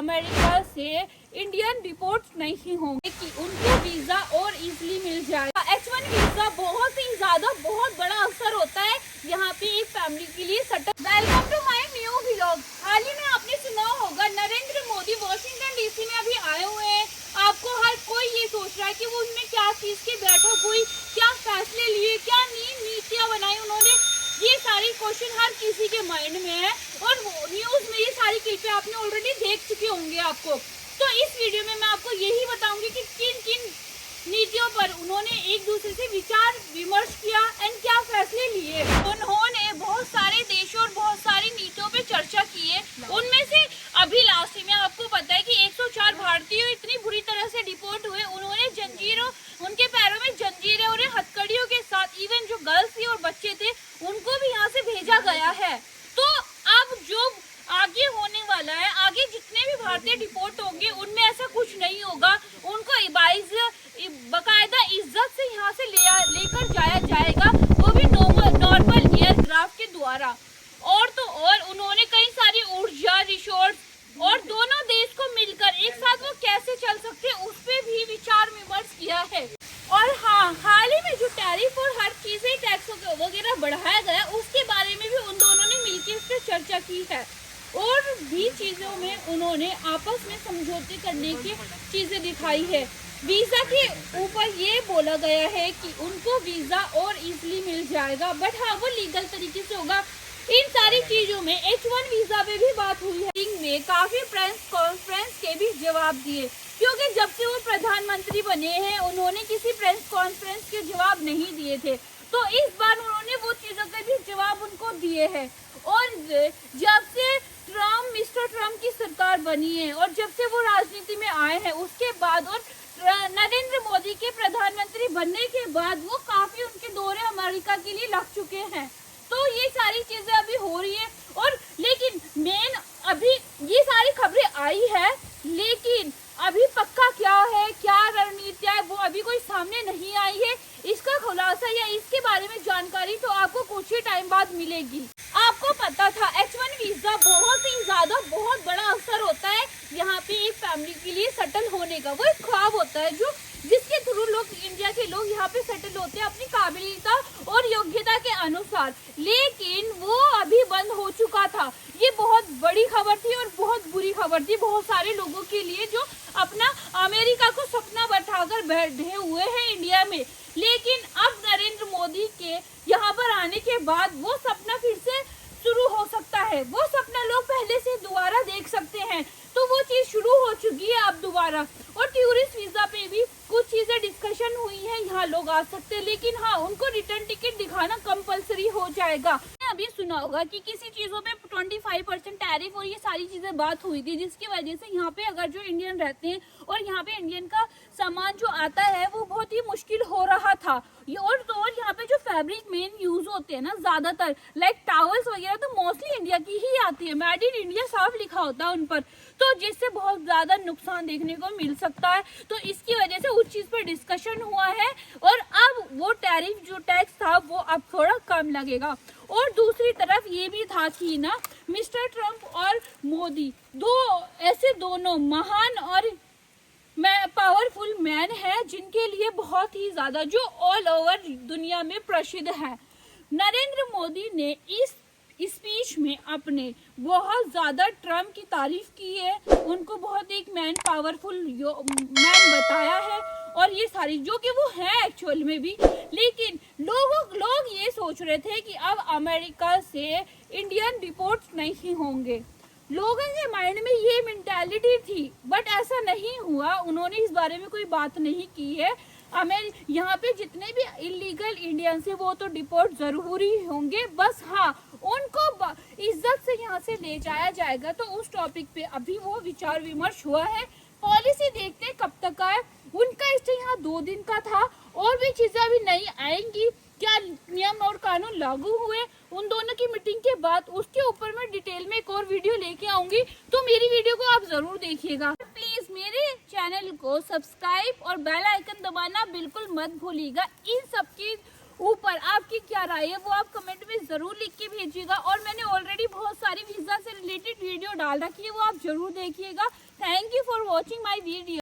America से Indian deport नहीं होंगे कि उनको वीजा और इजीली मिल जाएगा। H1 वीजा बहुत ही ज्यादा बहुत बड़ा अवसर होता है यहाँ पे एक फैमिली के लिए subtle. Welcome to my new vlog. हाल ही में आपने सुना होगा नरेंद्र मोदी वॉशिंगटन डीसी में अभी आए हुए हैं। आपको हर कोई ये सोच रहा है कि वो उनमें क्या चीज की बैठक हुई, क्या फैसले लिए, क्या नीतियाँ बनाई उन्होंने। ये सारी क्वेश्चन हर किसी के माइंड में है और न्यूज में ये सारी क्लिपें आपने ऑलरेडी देख चुके होंगे आपको। तो इस वीडियो में मैं आपको यही बताऊंगी कि किन किन नीतियों पर उन्होंने एक दूसरे से विचार विमर्श किया एंड क्या फैसले लिए। उन्होंने बहुत सारे देशों और बहुत सारी नीतियों पे चर्चा की है। उनमें से अभी लास्ट में आपको पता है कि 104 भारतीय इतनी बुरी तरह से डिपोर्ट हुए। उन्होंने जंजीरों, उनके पैरों में जंजीरें और हथकड़ियों के साथ इवन जो गर्ल्स थी और बच्चे थे उनको भी यहाँ से भेजा गया है। तो अब जो आगे होने वाला है, आगे जितने भी भारतीय डिपोर्ट होंगे उनमें ऐसा कुछ नहीं होगा। उनको बाकायदा इज्जत से यहाँ से लेकर जाया जाएगा, वो भी नॉर्मल एयरक्राफ्ट के द्वारा। और तो और उन्होंने कई सारी ऊर्जा रिसोर्स और दोनों देश को मिलकर एक साथ वो कैसे चल सकते हैं उस पे भी विचार विमर्श किया है। और हाँ, हाल ही में जो टैरिफ और हर चीज टैक्स वगैरह बढ़ाया गया उसके बारे में भी उन दोनों ने मिलकर इस पे चर्चा की है। और भी चीजों में उन्होंने आपस में समझौते करने की चीजें दिखाई है। वीजा के ऊपर ये बोला गया है कि उनको वीजा और इजीली मिल जाएगा, बट हाँ वो लीगल तरीके से होगा। इन सारी चीजों में H1 वीजा पे भी बात हुई है। में काफी प्रेस कॉन्फ्रेंस के भी जवाब दिए, क्योंकि जब से वो प्रधानमंत्री बने हैं उन्होंने किसी प्रेस कॉन्फ्रेंस के जवाब नहीं दिए थे। तो इस बार उन्होंने वो चीजों के भी जवाब उनको दिए हैं। और जब से मिस्टर ट्रम्प की सरकार बनी है और जब से वो राजनीति में आए हैं उसके बाद और नरेंद्र मोदी के प्रधानमंत्री बनने के बाद वो काफी उनके दौरे अमेरिका के लिए लग चुके हैं। तो ये सारी चीजें अभी हो रही है। और लेकिन मेन अभी ये सारी खबरें आई है, लेकिन अभी पक्का क्या है, क्या रणनीति है, वो अभी कोई सामने नहीं आई है। इसका खुलासा या इसके बारे में जानकारी तो आपको कुछ ही टाइम बाद मिलेगी। आपको पता था H1 वीजा बहुत ही ज्यादा बहुत बड़ा अवसर होता है यहाँ पे एक फैमिली के लिए सेटल होने का। वो एक ख्वाब होता है जो जिसके थ्रू लोग, इंडिया के लोग यहाँ पे सेटल होते हैं अपनी काबिलियता और योग्यता के अनुसार। लेकिन वो अभी बंद हो चुका था। ये बहुत बड़ी खबर थी और बहुत बुरी खबर थी बहुत सारे लोगों के लिए जो अपना अमेरिका को सपना बैठाकर बैठे हुए हैं इंडिया में। लेकिन अब नरेंद्र मोदी के यहाँ पर आने के बाद वो सपना फिर से शुरू हो सकता है। वो सपना लोग पहले से दोबारा देख सकते हैं। तो वो चीज शुरू हो चुकी है अब दोबारा। और टूरिस्ट वीजा पे भी कुछ चीजें डिस्कशन हुई है, यहाँ लोग आ सकते हैं, लेकिन हाँ उनको रिटर्न टिकट दिखाना कंपलसरी हो जाएगा। अभी सुना होगा कि किसी चीजों पे 25% टैरिफ और ये सारी चीजें बात हुई थी, जिसकी वजह से यहाँ पे अगर जो इंडियन रहते हैं और यहाँ पे इंडियन का सामान जो आता है वो बहुत ही मुश्किल हो रहा था। और यहाँ पे जो फैब्रिक मेन यूज होते हैं ना ज्यादातर लाइक टॉवल्स वगैरह तो मोस्टली इंडिया की ही आती है। मेड इन इंडिया साफ लिखा होता है उन पर, तो जिससे बहुत ज्यादा नुकसान देखने को मिल सकता है। तो इसकी वजह से उस चीज पर डिस्कशन हुआ है और अब वो टैरिफ जो टैक्स था वो अब थोड़ा कम लगेगा। और दूसरी तरफ ये भी था कि ना मिस्टर ट्रम्प और मोदी ऐसे दोनों महान और पावरफुल मैन है जिनके लिए बहुत ही ज्यादा जो ऑल ओवर दुनिया में प्रसिद्ध है। नरेंद्र मोदी ने इस स्पीच में अपने बहुत ज्यादा ट्रम्प की तारीफ की है, उनको बहुत एक पावरफुल मैन बताया है और ये सारी जो कि वो है एक्चुअल में भी। लेकिन लोग ये सोच रहे थे कि अब अमेरिका से इंडियन डिपोर्ट नहीं होंगे। लोगों के माइंड में ये मेंटालिटी थी, बट ऐसा नहीं हुआ। उन्होंने इस बारे में कोई बात नहीं की है। यहाँ पे जितने भी इलीगल इंडियंस है वो तो डिपोर्ट जरूरी होंगे, बस हाँ उनको इज्जत से यहाँ से ले जाया जाएगा। तो उस टॉपिक पे अभी वो विचार विमर्श हुआ है। पॉलिसी देखते हैं कब तक आए। उनका स्टे यहाँ 2 दिन का था और भी चीजें अभी नहीं आएंगी। क्या नियम और कानून लागू हुए उन दोनों की मीटिंग के बाद, उसके ऊपर मैं डिटेल में एक और वीडियो लेके आऊंगी। तो मेरी वीडियो को आप जरूर देखिएगा। प्लीज मेरे चैनल को सब्सक्राइब और बेल आइकन दबाना बिल्कुल मत भूलिएगा। इन सब की ऊपर आपकी क्या राय है वो आप कमेंट में जरूर लिख के भेजिएगा। और मैंने ऑलरेडी बहुत सारी वीजा से रिलेटेड वीडियो डाल रखी है, वो आप जरूर देखिएगा। Thank you for watching my video.